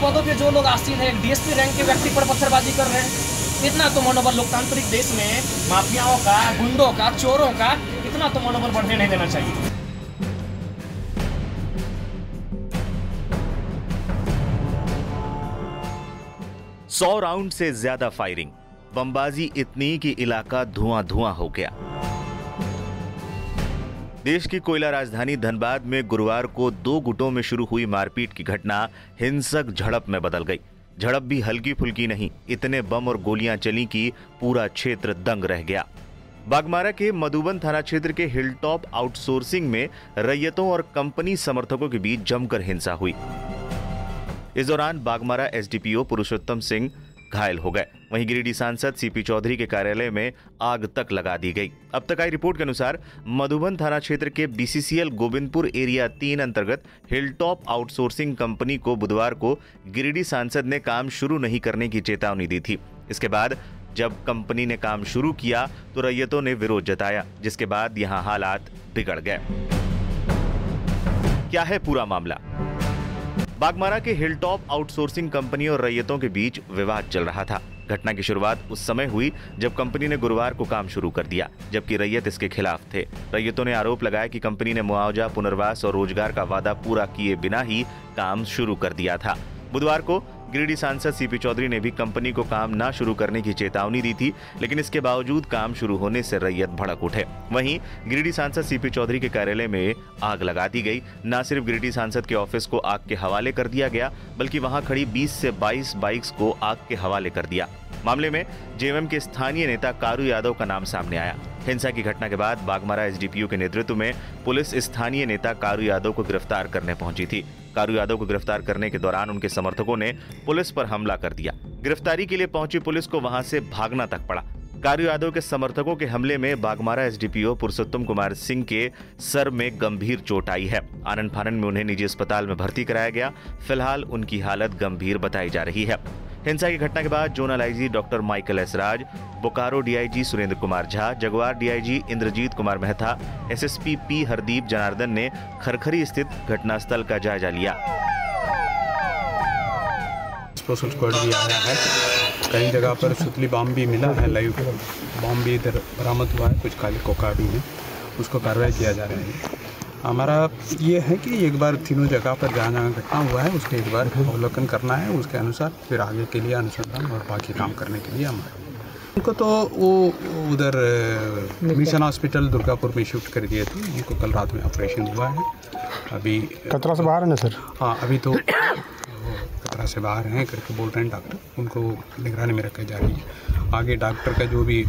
पदों पे जो लोग आसीन है, डीएसपी रैंक के व्यक्ति पर पत्थरबाजी कर रहे हैं। इतना तो मनोबल लोकतांत्रिक देश में माफियाओं का, गुंडों का, चोरों का इतना तो मनोबल बढ़ने नहीं देना चाहिए। 100 राउंड से ज्यादा फायरिंग, बमबाजी इतनी कि इलाका धुआं धुआं हो गया। देश की कोयला राजधानी धनबाद में गुरुवार को 2 गुटों में शुरू हुई मारपीट की घटना हिंसक झड़प में बदल गई। झड़प भी हल्की फुल्की नहीं, इतने बम और गोलियां चली कि पूरा क्षेत्र दंग रह गया। बागमारा के मधुबन थाना क्षेत्र के हिलटॉप आउटसोर्सिंग में रैयतों और कंपनी समर्थकों के बीच जमकर हिंसा हुई। इस दौरान बागमारा एसडीपीओ पुरुषोत्तम सिंह घायल हो गए। वहीं गिरिडीह सांसद सीपी चौधरी के कार्यालय में आग तक लगा दी गई। अब तक आई रिपोर्ट के अनुसार मधुबन थाना क्षेत्र के बीसीसीएल गोविंदपुर एरिया 3 अंतर्गत हिलटॉप आउटसोर्सिंग कंपनी को बुधवार को गिरिडीह सांसद ने काम शुरू नहीं करने की चेतावनी दी थी। इसके बाद जब कंपनी ने काम शुरू किया तो रैयतों ने विरोध जताया, जिसके बाद यहां हालात बिगड़ गए। क्या है पूरा मामला? बागमारा के हिलटॉप आउटसोर्सिंग कंपनी और रैयतों के बीच विवाद चल रहा था। घटना की शुरुआत उस समय हुई जब कंपनी ने गुरुवार को काम शुरू कर दिया, जबकि रैयत इसके खिलाफ थे। रैयतों ने आरोप लगाया कि कंपनी ने मुआवजा, पुनर्वास और रोजगार का वादा पूरा किए बिना ही काम शुरू कर दिया था। बुधवार को गिरिडीह सांसद सीपी चौधरी ने भी कंपनी को काम न शुरू करने की चेतावनी दी थी, लेकिन इसके बावजूद काम शुरू होने से रैयत भड़क उठे। वहीं गिरिडीह सांसद सीपी चौधरी के कार्यालय में आग लगा दी गई। न सिर्फ गिरिडीह सांसद के ऑफिस को आग के हवाले कर दिया गया, बल्कि वहां खड़ी 20 से 22 बाइक्स को आग के हवाले कर दिया। मामले में जेएमएम के स्थानीय नेता कारू यादव का नाम सामने आया। हिंसा की घटना के बाद बागमारा एसडीपीओ के नेतृत्व में पुलिस स्थानीय नेता कारू यादव को गिरफ्तार करने पहुंची थी। कारू यादव को गिरफ्तार करने के दौरान उनके समर्थकों ने पुलिस पर हमला कर दिया। गिरफ्तारी के लिए पहुंची पुलिस को वहां से भागना तक पड़ा। कारू यादव के समर्थकों के हमले में बागमारा एसडीपीओ पुरुषोत्तम कुमार सिंह के सर में गंभीर चोट आई है। आनन फानन में उन्हें निजी अस्पताल में भर्ती कराया गया। फिलहाल उनकी हालत गंभीर बताई जा रही है। हिंसा की घटना के बाद zonal IG doctor Michael S Raj, Bokaro DIG Surendra Kumar Jha, जगवार DIG Indrajit Kumar Mehta, SSP P Hardeep Janardan ने खरखरी स्थित घटनास्थल का जायजा लिया। स्पेशल स्क्वाड भी आया है। कई जगह पर सुतली बम भी मिला है, लाइव बम भी इधर बरामद हुआ है। कुछ काली कोका भी है, उसको कार्रवाई किया जा रहा है। हमारा ये है कि एक बार तीनों जगह पर जहाँ जहाँ घटना हुआ है उसके एक बार अवलोकन करना है, उसके अनुसार फिर आगे के लिए अनुसंधान और बाकी काम करने के लिए हमारे उनको तो वो उधर मिशन हॉस्पिटल दुर्गापुर में शिफ्ट कर दिए थे। उनको कल रात में ऑपरेशन हुआ है। अभी खतरा से बाहर है ना सर? हाँ, अभी तो खतरा से बाहर हैं करके बोल रहे हैं डॉक्टर। उनको निगरानी में रखा जा रही है। आगे डॉक्टर का जो भी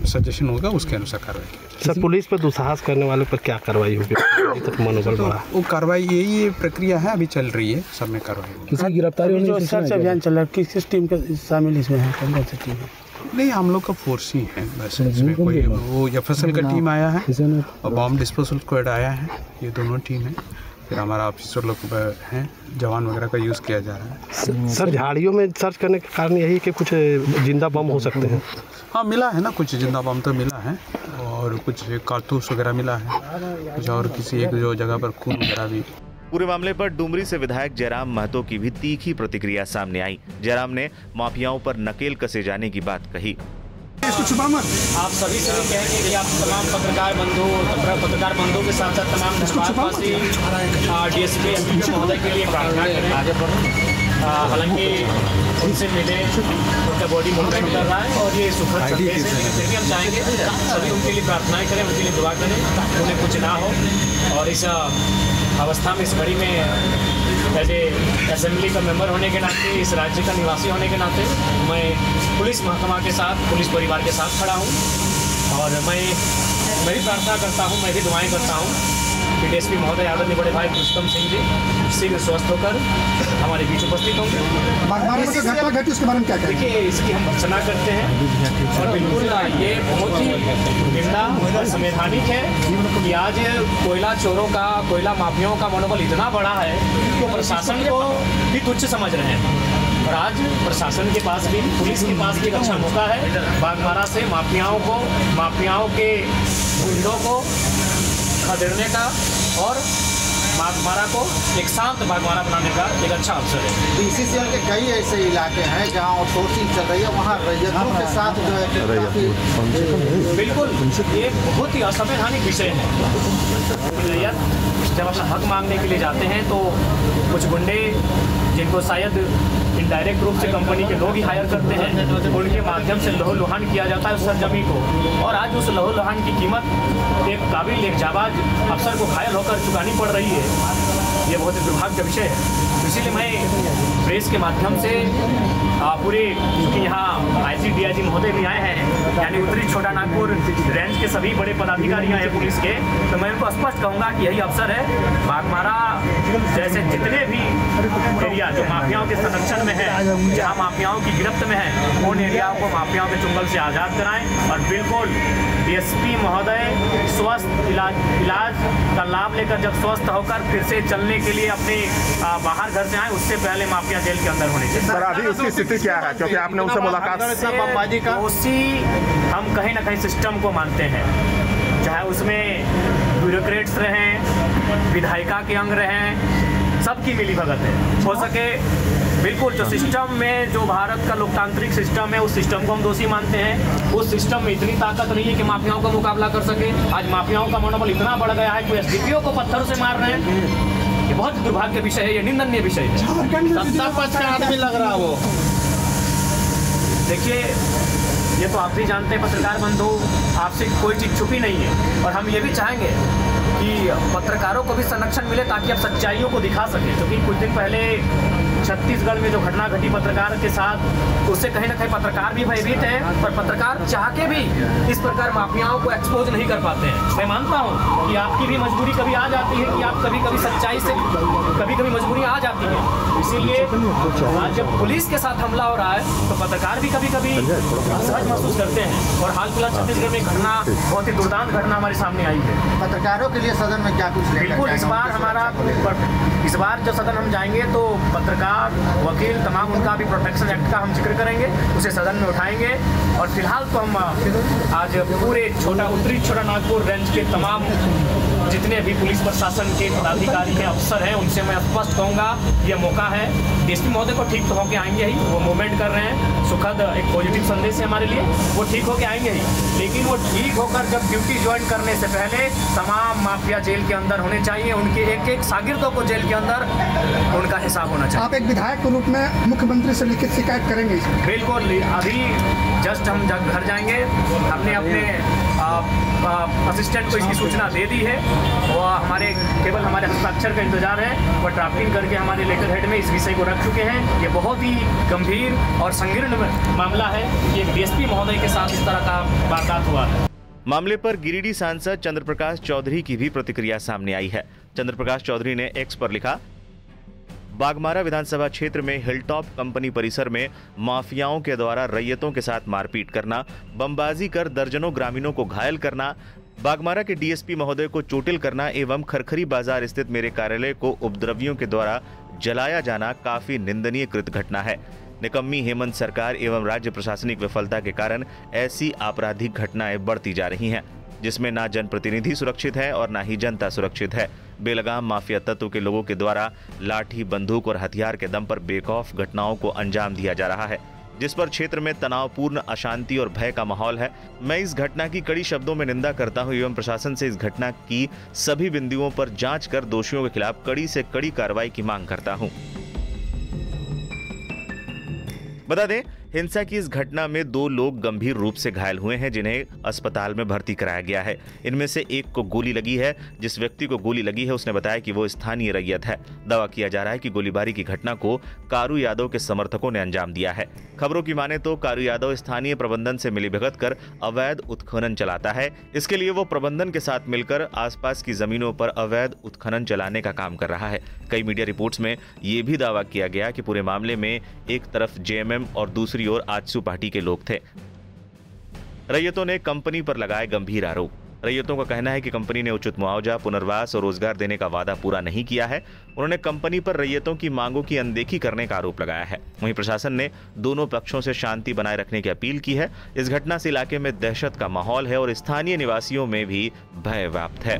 सजेशन होगा उसके अनुसार कार्रवाई की। सर, पुलिस पर दुस्साहस करने वाले पर क्या कार्रवाई होगी? तो मनोबल बढ़ा। वो कार्रवाई यही प्रक्रिया है, अभी चल रही है, सब में कार्रवाई। किसी गिरफ्तारी होने की सर्च अभियान चल रहा है, किस टीम का शामिल इसमें है? कौन कौन सी टीम है? नहीं, हम लोग का फोर्स ही है बस। इसमें कोई वो एफएसएल का टीम आया है और बॉम्ब डिस्पोजल स्क्वाड आया है। ये दोनों टीम है। फिर हमारा ऑफिसर लोग हैं, जवान वगैरह का यूज़ किया जा रहा है। सर, झाड़ियों में सर्च करने के कारण यही कि कुछ जिंदा बम हो सकते हैं? हाँ, मिला है ना, कुछ जिंदा बम तो मिला है और कुछ कारतूस वगैरह मिला है, कुछ और किसी एक जो जगह पर खून वगैरह भी। पूरे मामले पर डुमरी से विधायक जयराम महतो की भी तीखी प्रतिक्रिया सामने आई। जयराम ने माफियाओं पर नकेल कसे जाने की बात कही। इसको छुपा मत। आप सभी से कहेंगे कि आप तमाम पत्रकार बंधुओं के साथ साथ तमाम डीएसपी महोदय के लिए प्रार्थना करें। आगे हालांकि उनसे मिले, उनका बॉडी मूवमेंट कर रहा है और ये सुखद संदेश है। फिर भी हम चाहेंगे सभी उनके लिए प्रार्थनाएं करें, उनके लिए दुआ करें, उन्हें कुछ ना हो। और इस अवस्था में, इस घड़ी में एज ए असेंबली का मेंबर होने के नाते, इस राज्य का निवासी होने के नाते मैं पुलिस महकमा के साथ, पुलिस परिवार के साथ खड़ा हूँ। और मैं भी प्रार्थना करता हूँ, मैं भी दुआएं करता हूँ कि डीएसपी महोदय आदरणीय बड़े भाई पुरुषोत्तम सिंह जी शीघ्र स्वस्थ होकर हमारे बीच उपस्थित होंगे। उसके बारे में क्या देखिए, इसकी हम भर्त्सना करते हैं और बिल्कुल ये बहुत ही निंदा और संवैधानिक है कि आज कोयला चोरों का, कोयला माफियाओं का मनोबल इतना बड़ा है कि प्रशासन को भी तुच्छ समझ रहे हैं। और आज प्रशासन के पास भी, पुलिस के पास भी एक अच्छा मौका है बागमारा से माफियाओं के गुंडों को खदेड़ने का और बागमारा को एक शांत बागमारा बनाने का एक अच्छा अवसर है। बीसीसीएल के कई ऐसे इलाके हैं जहां आउटसोर्सिंग चल रही है, वहां रैयतों के साथ जो है बिल्कुल ये बहुत ही असंवैधानिक विषय है। रैयत जब अपना हक मांगने के लिए जाते हैं तो कुछ गुंडे जिनको शायद इनडायरेक्ट रूप से कंपनी के लोग ही हायर करते हैं, उनके माध्यम से लहू-लुहान किया जाता है उस सरजमी को, और आज उस लहू-लुहान की कीमत एक काबिल एक जाबाज अफसर को घायल होकर चुकानी पड़ रही है। ये बहुत ही दुर्भाग्य का विषय है। इसीलिए मैं प्रेस के माध्यम से पूरे, क्योंकि यहाँ IC-DIG महोदय भी आए हैं, यानी उत्तरी छोटा नागपुर रेंज के सभी बड़े पदाधिकारी आए हैं पुलिस के, तो मैं उनको स्पष्ट कहूँगा कि यही अवसर है, बागमारा जैसे जितने भी एरिया जो माफियाओं के संरक्षण में है, जहाँ माफियाओं की गिरफ्त में है, उन एरियाओं को माफियाओं के चुंगल से आज़ाद कराएं और बिल्कुल DSP महोदय स्वस्थ इलाज का लाभ लेकर जब स्वस्थ होकर फिर से चलने के लिए अपने बाहर घर से आए, उससे पहले माफिया जेल के अंदर होने चाहिए। सर अभी उसकी स्थिति क्या है, क्योंकि आपने उनसे मुलाकात उसी हम कहीं ना कहीं सिस्टम को मानते हैं, चाहे उसमें ब्यूरोक्रेट्स रहें, विधायिका के अंग रहें, सबकी मिली भगत है। हो सके बिल्कुल जो सिस्टम में जो भारत का लोकतांत्रिक सिस्टम है उस सिस्टम को हम दोषी मानते हैं। उस सिस्टम में इतनी ताकत नहीं है कि माफियाओं का मुकाबला कर सके। आज माफियाओं का मनोबल इतना बढ़ गया है, कोई SDPO को पत्थरों से मार रहे हैं। ये बहुत दुर्भाग्य विषय है, ये निंदनीय विषय है। सत्ता पक्ष का आदमी लग रहा वो। देखिए ये तो आप भी जानते हैं पत्रकार बंधु, आपसे कोई चीज़ छुपी नहीं है, और हम ये भी चाहेंगे कि पत्रकारों को भी संरक्षण मिले ताकि आप सच्चाइयों को दिखा सकें। क्योंकि कुछ दिन पहले छत्तीसगढ़ में जो घटना घटी पत्रकार के साथ, उससे कहीं ना कहीं पत्रकार भी भयभीत हैं, पर पत्रकार चाह के भी इस प्रकार माफियाओं को एक्सपोज नहीं कर पाते हैं। मैं मानता हूँ कि आपकी भी मजबूरी कभी आ जाती है कि आप कभी कभी सच्चाई से कभी मजबूरी आ जाती है। इसीलिए आज जब पुलिस के साथ हमला हो रहा है तो पत्रकार भी कभी कभी असहज महसूस करते हैं, और हाल फिलहाल छत्तीसगढ़ में घटना बहुत ही दुर्दांत घटना हमारे सामने आई है। पत्रकारों के लिए सदन में क्या कुछ बिल्कुल इस बार जब सदन हम जाएंगे तो पत्रकार, वकील, तमाम उनका भी प्रोटेक्शन एक्ट का हम जिक्र करेंगे, उसे सदन में उठाएंगे। और फिलहाल तो हम आज पूरे उत्तरी छोटा नागपुर रेंज के तमाम जितने भी पुलिस प्रशासन के पदाधिकारी हैं, अफसर हैं, उनसे मैं स्पष्ट कहूँगा ये मौका है। DSP महोदय को ठीक तो होके आएंगे ही, वो मूवमेंट कर रहे हैं, सुखद एक पॉजिटिव संदेश है हमारे लिए, वो ठीक होके आएंगे ही। लेकिन वो ठीक होकर जब ड्यूटी ज्वाइन करने से पहले तमाम माफिया जेल के अंदर होने चाहिए, उनके एक सागिर्दों को जेल के अंदर उनका हिसाब होना चाहिए। आप एक विधायक के रूप में मुख्यमंत्री से लिखित शिकायत करेंगे? बिल्कुल, अभी जस्ट हम घर जाएंगे, हमने अपने असिस्टेंट को इसकी सूचना दे दी है, और केवल हमारे हस्ताक्षर का इंतजार है। वो ड्राफ्टिंग करके हमारे लेटर हेड में इस विषय को रख चुके हैं। ये बहुत ही गंभीर और संकीर्ण मामला है कि एक DSP महोदय के साथ इस तरह का वारदात हुआ है। मामले पर गिरिडीह सांसद चंद्रप्रकाश चौधरी की भी प्रतिक्रिया सामने आई है। चंद्रप्रकाश चौधरी ने X पर लिखा, बागमारा विधानसभा क्षेत्र में हिलटॉप कंपनी परिसर में माफियाओं के द्वारा रैयतों के साथ मारपीट करना, बमबाजी कर दर्जनों ग्रामीणों को घायल करना, बागमारा के DSP महोदय को चोटिल करना एवं खरखरी बाजार स्थित मेरे कार्यालय को उपद्रवियों के द्वारा जलाया जाना काफी निंदनीय कृत घटना है। निकम्मी हेमंत सरकार एवं राज्य प्रशासनिक विफलता के कारण ऐसी आपराधिक घटनाएं बढ़ती जा रही हैं, जिसमें ना जनप्रतिनिधि सुरक्षित है और ना ही जनता सुरक्षित है। बेलगाम माफिया तत्व के लोगों के द्वारा लाठी, बंदूक और हथियार के दम पर बेखौफ घटनाओं को अंजाम दिया जा रहा है, जिस पर क्षेत्र में तनावपूर्ण अशांति और भय का माहौल है। मैं इस घटना की कड़ी शब्दों में निंदा करता हूं एवं प्रशासन से इस घटना की सभी बिंदुओं पर जांच कर दोषियों के खिलाफ कड़ी से कड़ी कार्रवाई की मांग करता हूं। बता दें, हिंसा की इस घटना में 2 लोग गंभीर रूप से घायल हुए हैं, जिन्हें अस्पताल में भर्ती कराया गया है। इनमें से एक को गोली लगी है। जिस व्यक्ति को गोली लगी है उसने बताया कि वो स्थानीय रैयत है। दावा किया जा रहा है कि गोलीबारी की घटना को कारू यादव के समर्थकों ने अंजाम दिया है। खबरों की माने तो कारू यादव स्थानीय प्रबंधन से मिलीभगत कर अवैध उत्खनन चलाता है। इसके लिए वो प्रबंधन के साथ मिलकर आसपास की जमीनों पर अवैध उत्खनन चलाने का काम कर रहा है। कई मीडिया रिपोर्ट्स में ये भी दावा किया गया कि पूरे मामले में एक तरफ JMM और दूसरी ओर आजसू पार्टी के लोग थे। रैयतों ने कंपनी पर लगाए गंभीर आरोप। रैयतों का कहना है कि कंपनी ने उचित मुआवजा, पुनर्वास और रोजगार देने का वादा पूरा नहीं किया है। उन्होंने कंपनी पर रैयतों की मांगों की अनदेखी करने का आरोप लगाया है। वहीं प्रशासन ने दोनों पक्षों से शांति बनाए रखने की अपील की है। इस घटना से इलाके में दहशत का माहौल है और स्थानीय निवासियों में भी भय व्याप्त है।